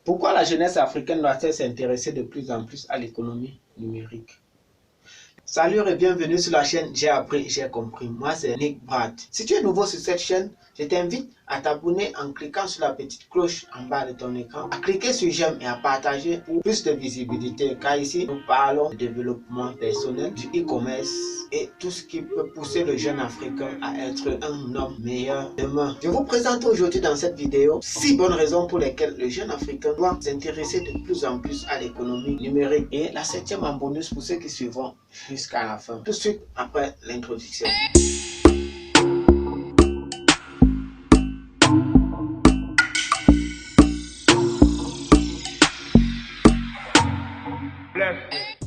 Pourquoi la jeunesse africaine doit-elle s'intéresser de plus en plus à l'économie numérique? Salut et bienvenue sur la chaîne J'ai appris, j'ai compris. Moi c'est Nick Brad. Si tu es nouveau sur cette chaîne, je t'invite à t'abonner en cliquant sur la petite cloche en bas de ton écran, à cliquer sur j'aime et à partager pour plus de visibilité, car ici nous parlons de développement personnel, du e-commerce et tout ce qui peut pousser le jeune africain à être un homme meilleur demain. Je vous présente aujourd'hui dans cette vidéo 6 bonnes raisons pour lesquelles le jeune africain doit s'intéresser de plus en plus à l'économie numérique, et la 7e en bonus pour ceux qui suivront jusqu'à la fin, tout de suite après l'introduction.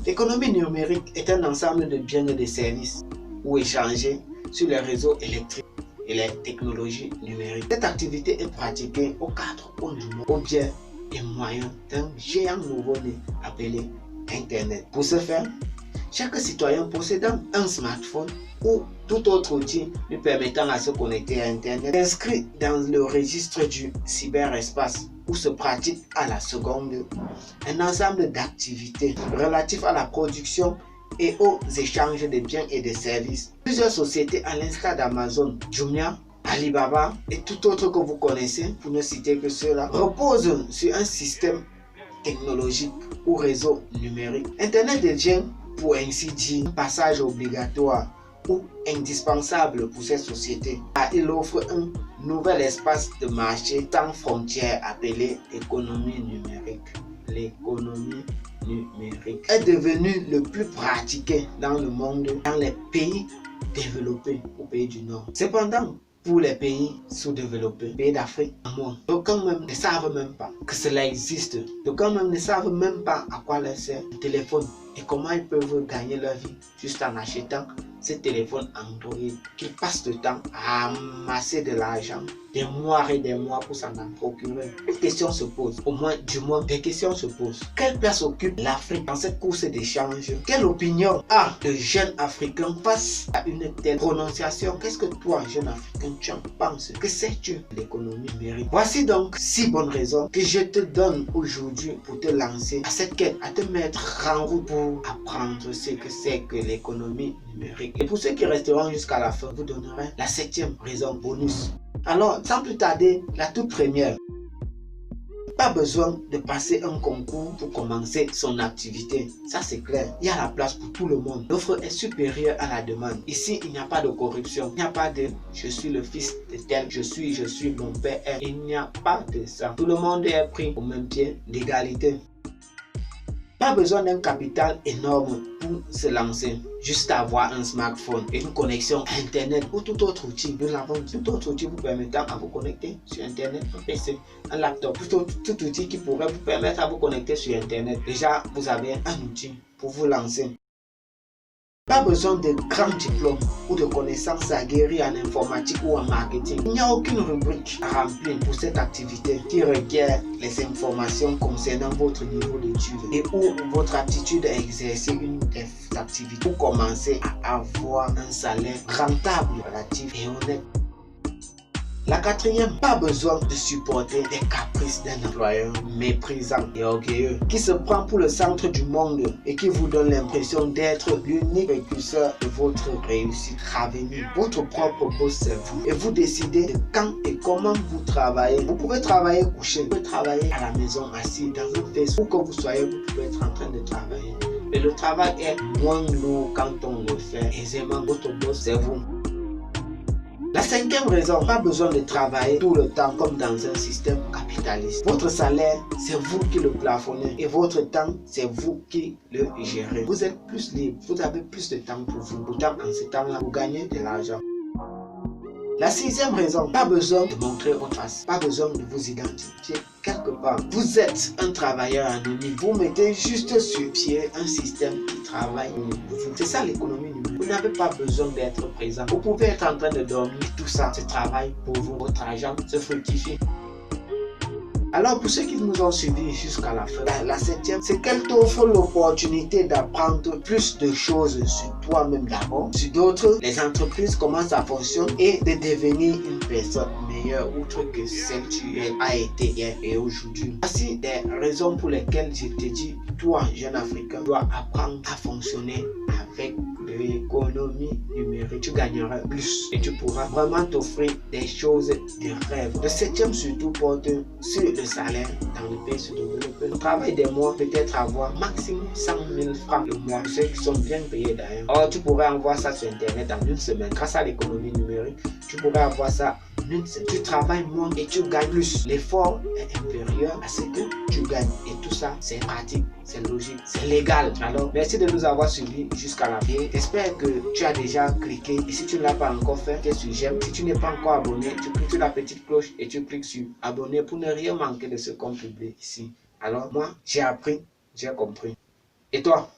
L'économie numérique est un ensemble de biens et de services ou échangés sur les réseaux électriques et les technologies numériques. Cette activité est pratiquée aux 4 coins du monde, au biais et moyens d'un géant nouveau-né appelé Internet. Pour ce faire, chaque citoyen possédant un smartphone ou tout autre outil lui permettant à se connecter à Internet s'inscrit dans le registre du cyberespace où se pratique à la seconde un ensemble d'activités relatives à la production et aux échanges de biens et de services. Plusieurs sociétés à l'instar d'Amazon, Jumia, Alibaba et tout autre que vous connaissez, pour ne citer que ceux-là, reposent sur un système technologique ou réseau numérique. Internet devient, pour ainsi dire, un passage obligatoire ou indispensable pour ces sociétés, car il offre un nouvel espace de marché sans frontières appelé économie numérique. L'économie numérique est devenue le plus pratiqué dans le monde, dans les pays développés ou pays du Nord. Cependant, pour les pays sous-développés, pays d'Afrique, d'aucuns même ne savent même pas que cela existe. D'aucuns même ne savent même pas à quoi leur sert un téléphone et comment ils peuvent gagner leur vie juste en achetant ces téléphones Android, qu'ils passent le temps à amasser de l'argent, des mois et des mois pour s'en procurer. Une question se pose, du moins des questions se posent. Quelle place occupe l'Afrique dans cette course d'échange? Quelle opinion a le jeune africain face à une telle prononciation? Qu'est-ce que toi, jeune africain, tu en penses? Que sais-tu de l'économie numérique? Voici donc 6 bonnes raisons que je te donne aujourd'hui pour te lancer à cette quête, à te mettre en route pour apprendre ce que c'est que l'économie numérique. Et pour ceux qui resteront jusqu'à la fin, je vous donnerai la 7e raison bonus. Alors, sans plus tarder, la toute première. Pas besoin de passer un concours pour commencer son activité. Ça c'est clair. Il y a la place pour tout le monde. L'offre est supérieure à la demande. Ici, il n'y a pas de corruption. Il n'y a pas de je suis le fils de tel, je suis mon père. Il n'y a pas de ça. Tout le monde est pris au même pied d'égalité. Pas besoin d'un capital énorme pour se lancer. Juste avoir un smartphone et une connexion Internet ou tout autre outil. Nous l'avons dit, tout autre outil vous permettant à vous connecter sur Internet, un PC, un laptop, tout outil qui pourrait vous permettre à vous connecter sur Internet. Déjà, vous avez un outil pour vous lancer. Pas besoin de grands diplômes ou de connaissances aguerries en informatique ou en marketing. Il n'y a aucune rubrique à remplir pour cette activité qui requiert les informations concernant votre niveau d'études et ou votre aptitude à exercer une des activités pour commencer à avoir un salaire rentable, relatif et honnête. La 4e, pas besoin de supporter les caprices d'un employeur méprisant et orgueilleux qui se prend pour le centre du monde et qui vous donne l'impression d'être l'unique précurseur de votre réussite à venir. Votre propre boss, c'est vous. Et vous décidez de quand et comment vous travaillez. Vous pouvez travailler couché, vous pouvez travailler à la maison assis dans un Facebook. Où que vous soyez, vous pouvez être en train de travailler. Mais le travail est moins lourd quand on le fait aisément. Votre boss, c'est vous. La 5e raison, pas besoin de travailler tout le temps comme dans un système capitaliste. Votre salaire, c'est vous qui le plafonnez et votre temps, c'est vous qui le gérez. Vous êtes plus libre, vous avez plus de temps pour vous. Pourtant, en ce temps-là, vous gagnez de l'argent. La 6e raison, pas besoin de montrer votre face, pas besoin de vous identifier quelque part. Vous êtes un travailleur anonyme, vous mettez juste sur pied un système qui travaille pour vous. C'est ça l'économie numérique. Vous n'avez pas besoin d'être présent. Vous pouvez être en train de dormir, tout ça, ce travail pour vous, votre argent se fructifie. Alors pour ceux qui nous ont suivis jusqu'à la fin, la 7e, c'est qu'elle t'offre l'opportunité d'apprendre plus de choses sur toi-même d'abord, sur d'autres, les entreprises, comment ça fonctionne et de devenir une personne meilleure. meilleure outre que celle que tu as été hier et aujourd'hui. Voici des raisons pour lesquelles je te dis, toi, jeune Africain, dois apprendre à fonctionner avec l'économie numérique. Tu gagneras plus et tu pourras vraiment t'offrir des choses de rêve. Le septième surtout porte sur le salaire dans le pays sous-développé. Le travail des mois peut-être avoir maximum 100 000 francs le mois, ceux qui sont bien payés d'ailleurs. Or, tu pourrais avoir ça sur Internet en une semaine. Grâce à l'économie numérique, tu pourrais avoir ça en une semaine. Tu travailles moins et tu gagnes plus. L'effort est inférieur à ce que tu gagnes. Et tout ça, c'est pratique, c'est logique, c'est légal. Alors, merci de nous avoir suivis jusqu'à la fin. J'espère que tu as déjà cliqué. Et si tu ne l'as pas encore fait, clique sur j'aime. Si tu n'es pas encore abonné, tu cliques sur la petite cloche et tu cliques sur abonner pour ne rien manquer de ce qu'on publie ici. Alors, moi, j'ai appris, j'ai compris. Et toi?